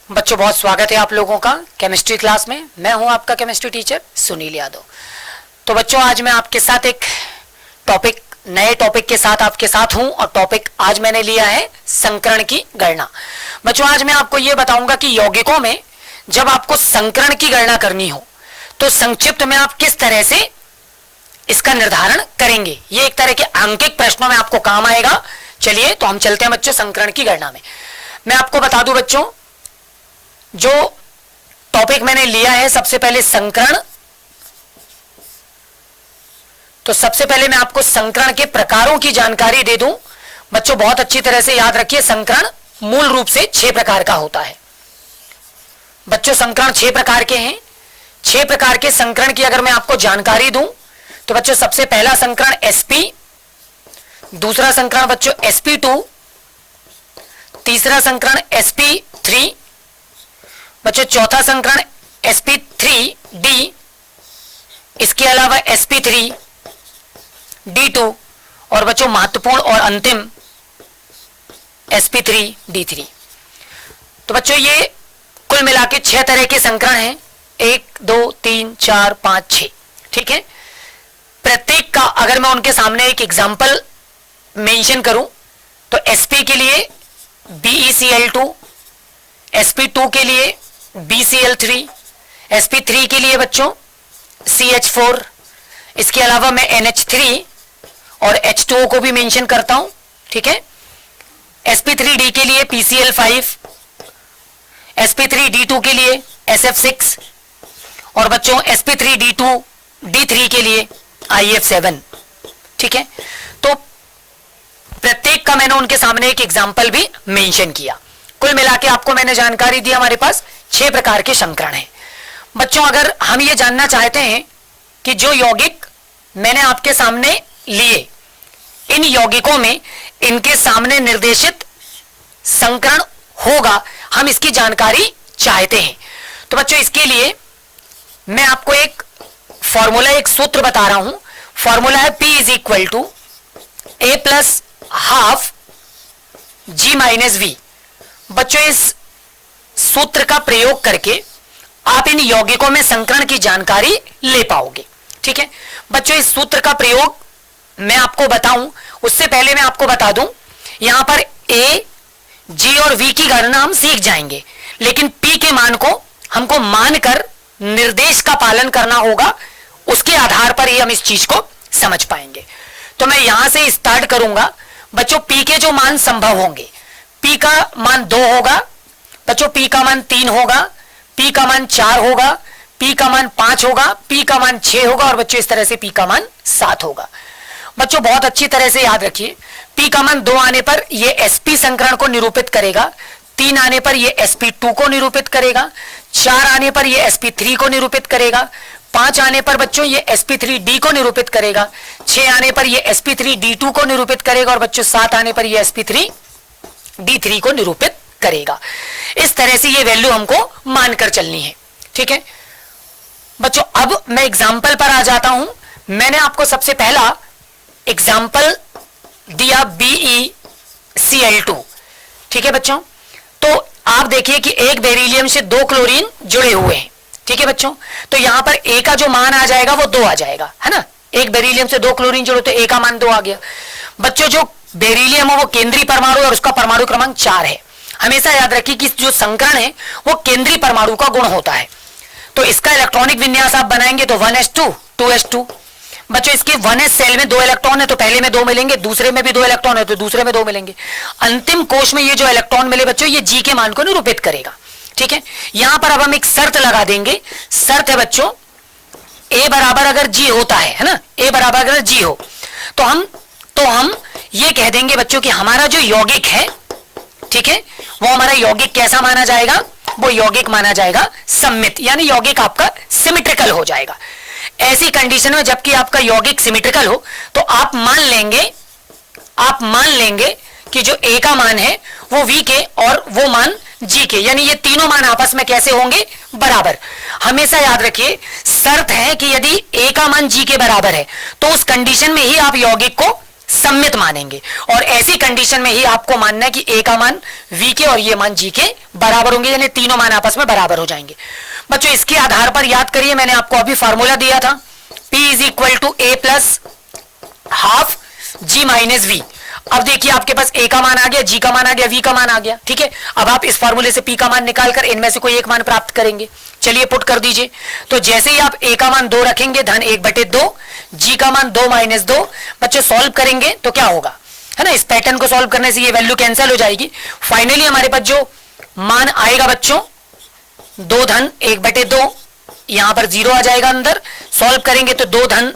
बच्चों बहुत स्वागत है आप लोगों का केमिस्ट्री क्लास में। मैं हूं आपका केमिस्ट्री टीचर सुनील यादव। तो बच्चों आज मैं आपके साथ एक नए टॉपिक के साथ आपके साथ हूं और टॉपिक आज मैंने लिया है संकरण की गणना। बच्चों आज मैं आपको यह बताऊंगा कि यौगिकों में जब आपको संकरण की गणना करनी हो तो संक्षिप्त में आप किस तरह से इसका निर्धारण करेंगे। ये एक तरह के अंकित प्रश्नों में आपको काम आएगा। चलिए तो हम चलते हैं बच्चों संकरण की गणना में। मैं आपको बता दूं बच्चों, जो टॉपिक मैंने लिया है सबसे पहले संकरण। तो सबसे पहले मैं आपको संकरण के प्रकारों की जानकारी दे दूं। बच्चों बहुत अच्छी तरह से याद रखिए, संकरण मूल रूप से 6 प्रकार का होता है। बच्चों संकरण 6 प्रकार के हैं। 6 प्रकार के संकरण की अगर मैं आपको जानकारी दूं तो बच्चों सबसे पहला संकरण sp, दूसरा संकरण बच्चों sp2, तीसरा संकरण sp3, बच्चों चौथा संकरण sp3d, इसके अलावा sp3d2 और बच्चों महत्वपूर्ण और अंतिम sp3d3। तो बच्चों ये कुल मिला के 6 तरह के संकरण हैं, 1 2 3 4 5 6। ठीक है, प्रत्येक का अगर मैं उनके सामने एक एग्जांपल मेंशन करूं तो sp के लिए BeCl2, sp2 के लिए BCl3, sp3 के लिए बच्चों CH4, इसके अलावा मैं NH3 और H2O को भी मेंशन करता हूं। ठीक है, sp3d के लिए PCl5, sp3d2 के लिए SF6 और बच्चों sp3d3 के लिए IF7। ठीक है, तो प्रत्येक का मैंने उनके सामने एक एग्जाम्पल भी मेंशन किया। कुल मिला के आपको मैंने जानकारी दी, हमारे पास 6 प्रकार के संकरण हैं। बच्चों अगर हम ये जानना चाहते हैं कि जो यौगिक मैंने आपके सामने लिए, इन यौगिकों में इनके सामने निर्देशित संकरण होगा, हम इसकी जानकारी चाहते हैं। तो बच्चों इसके लिए मैं आपको एक फॉर्मूला, एक सूत्र बता रहा हूं। फॉर्मूला है P = A + ½ G - V। बच्चों इस सूत्र का प्रयोग करके आप इन यौगिकों में संकरण की जानकारी ले पाओगे। ठीक है बच्चों, इस सूत्र का प्रयोग मैं आपको बताऊं उससे पहले मैं आपको बता दूं, यहां पर A, G और V की गणना हम सीख जाएंगे, लेकिन P के मान को हमको मानकर निर्देश का पालन करना होगा। उसके आधार पर ही हम इस चीज को समझ पाएंगे। तो मैं यहां से स्टार्ट करूंगा। बच्चों P के जो मान संभव होंगे, P का मान 2 होगा, बच्चों P का मान 3 होगा, P का मान 4 होगा, P का मान 5 होगा, P का मान 6 होगा और बच्चों इस तरह से P का मान 7 होगा। बच्चों बहुत अच्छी तरह से याद रखिए, P का मान 2 आने पर यह sp संकरण को निरूपित करेगा, 3 आने पर यह sp2 को निरूपित करेगा, 4 आने पर यह sp3 को निरूपित करेगा, 5 आने पर बच्चों ये sp3d को निरूपित करेगा, 6 आने पर ये sp3d2 को निरूपित करेगा और बच्चों 7 आने पर ये sp3d3 को निरूपित करेगा। इस तरह से ये वैल्यू हमको मानकर चलनी है। ठीक है बच्चों, अब मैं एग्जाम्पल पर आ जाता हूं। मैंने आपको सबसे पहला एग्जाम्पल दिया BeCl2। ठीक है बच्चों, तो आप देखिए कि एक बेरिलियम से 2 क्लोरीन जुड़े हुए हैं। ठीक है बच्चों, तो यहां पर A का जो मान आ जाएगा वो 2 आ जाएगा, है ना। एक बेरिलियम से 2 क्लोरीन जुड़े तो A का मान 2 आ गया। बच्चों जो बेरिलियम है वो केंद्रीय परमाणु और उसका परमाणु क्रमांक 4 है। हमेशा याद रखिए कि जो संकरण है वो केंद्रीय परमाणु का गुण होता है। तो इसका इलेक्ट्रॉनिक विन्यास आप बनाएंगे तो 1s2 2s2। बच्चों इसके 1s सेल में 2 इलेक्ट्रॉन है तो पहले में 2 मिलेंगे, दूसरे में भी 2 इलेक्ट्रॉन है तो दूसरे में 2 मिलेंगे। अंतिम कोश में ये जो इलेक्ट्रॉन मिले बच्चों ये G के मान को निरूपित करेगा। ठीक है, यहां पर अब हम एक शर्त लगा देंगे। शर्त है बच्चों A बराबर अगर G होता है ना, A बराबर अगर G हो तो हम ये कह देंगे बच्चों कि हमारा जो यौगिक है, ठीक है, वो हमारा यौगिक कैसा माना जाएगा, वो यौगिक माना जाएगा सममित, यानी यौगिक आपका सिमेट्रिकल हो जाएगा। ऐसी कंडीशन में जबकि आपका यौगिक सिमेट्रिकल हो तो आप मान लेंगे कि जो A का मान है वो V के और वो मान G के, यानी ये तीनों मान आपस में कैसे होंगे, बराबर। हमेशा याद रखिए शर्त है कि यदि A का मान G के बराबर है तो उस कंडीशन में ही आप यौगिक को सममित मानेंगे। और ऐसी कंडीशन में ही आपको मानना है कि ए का मान वी के और ये मान जी के बराबर होंगे, यानी तीनों मान आपस में बराबर हो जाएंगे। बच्चों इसके आधार पर याद करिए, मैंने आपको अभी फार्मूला दिया था, P is equal to a plus half g minus v. अब देखिए आपके पास ए का मान आ गया, जी का मान आ गया, वी का मान आ गया, ठीक है। अब आप इस फार्मूले से पी का मान निकालकर इनमें से कोई एक मान प्राप्त करेंगे। चलिए पुट कर दीजिए। तो जैसे ही आप ए का मान 2 रखेंगे, धन 1/2, जी का मान 2 - 2, बच्चों सॉल्व करेंगे तो क्या होगा, है ना, इस पैटर्न को सॉल्व करने से ये वैल्यू कैंसिल हो जाएगी। फाइनली हमारे पास जो मान आएगा बच्चों 2 धन 1/2, यहां पर 0 आ जाएगा अंदर, सॉल्व करेंगे तो 2 धन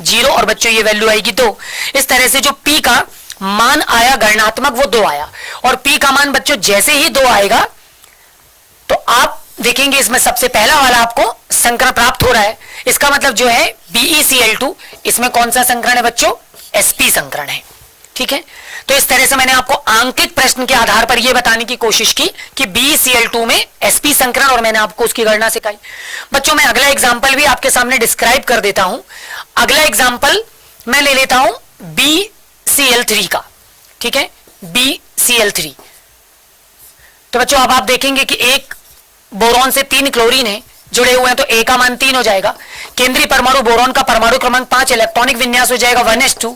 0 और बच्चों ये वैल्यू आएगी 2। इस तरह से जो पी का मान आया गणनात्मक वो 2 आया, और पी का मान बच्चों जैसे ही 2 आएगा तो आप देखेंगे इसमें सबसे पहला वाला आपको संकरण प्राप्त हो रहा है। इसका मतलब जो है BeCl2, इसमें कौन सा संकरण है बच्चों, sp संकरण है, ठीक है। तो इस तरह से मैंने आपको आंकिक प्रश्न के आधार पर यह बताने की कोशिश की कि BeCl2 में sp संकरण, और मैंने आपको उसकी गणना सिखाई। बच्चों मैं अगला एग्जाम्पल भी आपके सामने डिस्क्राइब कर देता हूं। अगला एग्जाम्पल मैं ले लेता हूं BeCl3 का, ठीक है, BeCl3। तो बच्चों अब आप देखेंगे कि एक बोरॉन से 3 क्लोरीन है जुड़े हुए हैं, तो ए का मान 3 हो जाएगा। केंद्रीय परमाणु बोरॉन का परमाणु क्रमांक 5, इलेक्ट्रॉनिक विन्यास हो जाएगा 1s2,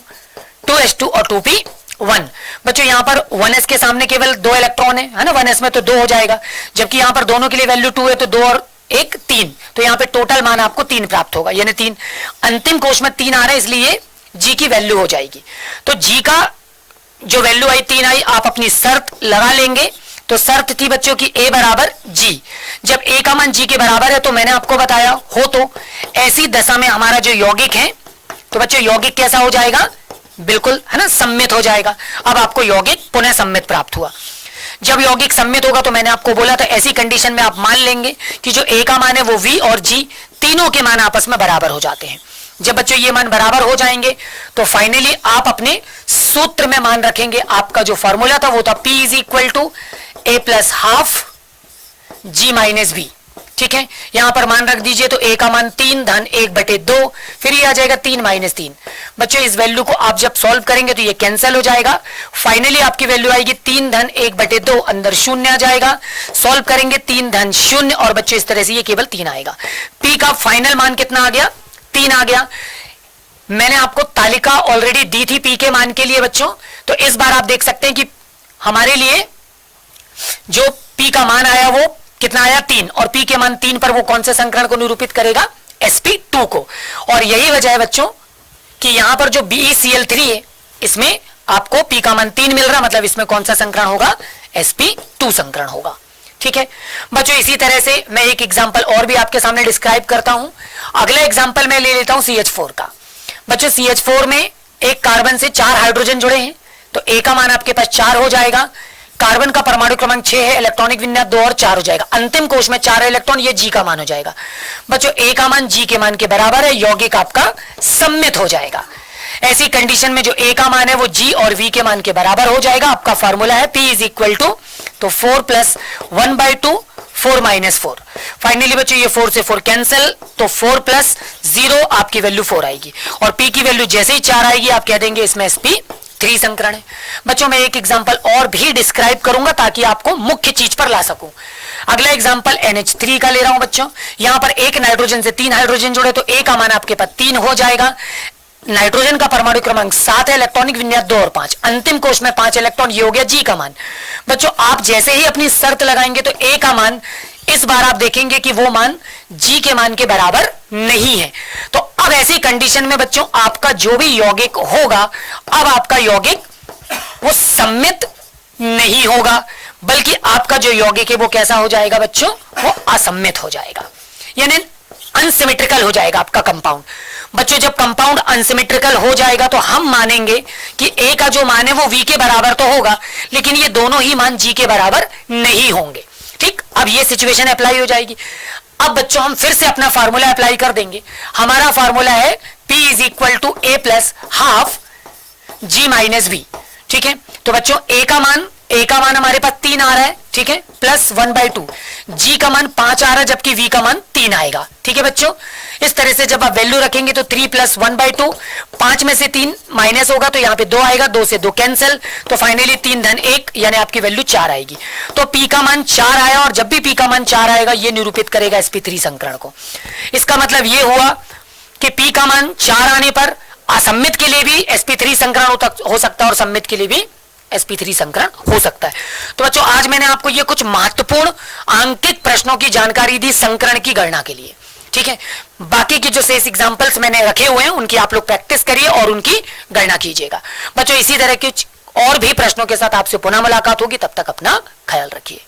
2s2 और 2p1। बच्चों यहां पर 1s के सामने केवल 2 इलेक्ट्रॉन है ना, 1s में तो 2 हो जाएगा, जबकि यहां पर दोनों के लिए वैल्यू 2 है, तो 2 और 1 3, तो यहां पे टोटल मान आपको 3 प्राप्त होगा, यानी 3 अंतिम कोश में 3 आ रहा है, इसलिए जी की वैल्यू हो जाएगी। तो जी का जो वैल्यू आई 3 आई, आप अपनी शर्त लगा लेंगे। तो शर्त थी बच्चों की ए बराबर जी। जब ए का मान जी के बराबर है तो मैंने आपको बताया हो, तो ऐसी दशा में हमारा जो यौगिक है, तो बच्चों यौगिक कैसा हो जाएगा, बिल्कुल, है ना, सम्मित हो जाएगा। अब आपको यौगिक पुनः सम्मित प्राप्त हुआ। जब यौगिक सम्मित होगा तो मैंने आपको बोला था ऐसी कंडीशन में आप मान लेंगे कि जो ए का मान है वो वी और जी तीनों के मान आपस में बराबर हो जाते हैं। जब बच्चों ये मान बराबर हो जाएंगे तो फाइनली आप अपने सूत्र में मान रखेंगे। आपका जो फॉर्मूला था वो था P is equal to a plus half g minus b, ठीक है। यहां पर मान रख दीजिए, तो ए का मान 3 धन 1/2, फिर ये आ जाएगा 3 - 3। बच्चों इस वैल्यू को आप जब सॉल्व करेंगे तो ये कैंसिल हो जाएगा। फाइनली आपकी वैल्यू आएगी 3 धन 1/2, अंदर 0 आ जाएगा, सॉल्व करेंगे 3 धन 0, और बच्चों इस तरह से ये केवल 3 आएगा। पी का फाइनल मान कितना आ गया, 3 आ गया। मैंने आपको तालिका ऑलरेडी दी थी पी के मान के लिए बच्चों, तो इस बार आप देख सकते हैं कि हमारे लिए जो पी का मान आया वो कितना आया, 3, और पी के मान 3 पर वो कौन से संकरण को निरूपित करेगा, sp2 को। और यही वजह है बच्चों कि यहां पर जो BeCl3 है इसमें आपको पी का मान 3 मिल रहा, मतलब इसमें कौन सा संकरण होगा, sp2 संकरण होगा, ठीक है। बच्चों इसी तरह से मैं एक एग्जांपल और भी आपके सामने डिस्क्राइब करता हूं। अगला एग्जांपल मैं ले लेता हूं CH4 का। बच्चों CH4 में एक कार्बन से 4 हाइड्रोजन जुड़े हैं, तो ए का मान आपके पास 4 हो जाएगा। कार्बन का परमाणु क्रमांक 6 है, इलेक्ट्रॉनिक विन्यास 2 और 4 हो जाएगा। अंतिम कोश में 4 इलेक्ट्रॉन, ये जी का मान हो जाएगा। बच्चों ए का मान जी के मान के बराबर है, यौगिक आपका सम्मित हो जाएगा। ऐसी कंडीशन में जो ए का मान है वो जी और वी के मान के बराबर हो जाएगा। आपका फॉर्मूला है P इज इक्वल टू, तो 4 + 1/2, 4 - 4। फाइनली बच्चों ये 4 से 4 कैंसिल, तो 4 + 0 आपकी वैल्यू 4 आएगी, और P की वैल्यू जैसे ही 4 आएगी आप कह देंगे इसमें sp3 संकरण है। बच्चों मैं एक एग्जांपल और भी डिस्क्राइब करूंगा ताकि आपको मुख्य चीज पर ला सकूं। अगला एग्जांपल NH3 का ले रहा हूं बच्चों। यहां पर एक नाइट्रोजन से 3 हाइड्रोजन जुड़े, तो ए का मान आपके पास 3 हो जाएगा। नाइट्रोजन का परमाणु क्रमांक 7 है, इलेक्ट्रॉनिक विन्यास 2 और 5, अंतिम कोश में 5 इलेक्ट्रॉन, ये हो गया जी का मान। बच्चों आप जैसे ही अपनी शर्त लगाएंगे तो ए का मान इस बार आप देखेंगे कि वो मान जी के मान के बराबर नहीं है। तो अब ऐसी कंडीशन में बच्चों आपका जो भी यौगिक होगा, अब आपका यौगिक वो सम्मित नहीं होगा, बल्कि आपका जो यौगिक है वो कैसा हो जाएगा बच्चों, वो असम्मित हो जाएगा, यानी अनसिमेट्रिकल हो जाएगा आपका कंपाउंड। बच्चों जब कंपाउंड अनसिमेट्रिकल हो जाएगा तो हम मानेंगे कि ए का जो मान है वो वी के बराबर तो होगा, लेकिन ये दोनों ही मान जी के बराबर नहीं होंगे, ठीक। अब ये सिचुएशन अप्लाई हो जाएगी। अब बच्चों हम फिर से अपना फार्मूला अप्लाई कर देंगे। हमारा फार्मूला है P is equal to a plus half g minus b, ठीक है। तो बच्चों ए का मान ए का मान हमारे पास 3 आ रहा है, ठीक है, प्लस 1/2, जी का मान 5 आ रहा है जबकि वी का मान 3 आएगा, ठीक है बच्चों। इस तरह से जब आप वैल्यू रखेंगे तो 3 + 1/2, 5 में से 3 माइनस होगा तो यहां पे 2 आएगा, 2 से 2 कैंसिल, तो फाइनली 3 धन 1 यानी आपकी वैल्यू 4 आएगी। तो पी का मान 4 आया और जब भी पी का मान 4 आएगा ये निरूपित करेगा sp3 संकरण को। इसका मतलब ये हुआ कि पी का मान 4 आने पर असम्मित के लिए भी sp3 संकरण हो सकता है और सम्मित के लिए भी sp3 संकरण हो सकता है। तो बच्चों आज मैंने आपको ये कुछ महत्वपूर्ण अंकित प्रश्नों की जानकारी दी संकरण की गणना के लिए, ठीक है। बाकी की जो शेष एग्जांपल्स मैंने रखे हुए हैं उनकी आप लोग प्रैक्टिस करिए और उनकी गणना कीजिएगा। बच्चों इसी तरह के और भी प्रश्नों के साथ आपसे पुनः मुलाकात होगी, तब तक अपना ख्याल रखिए।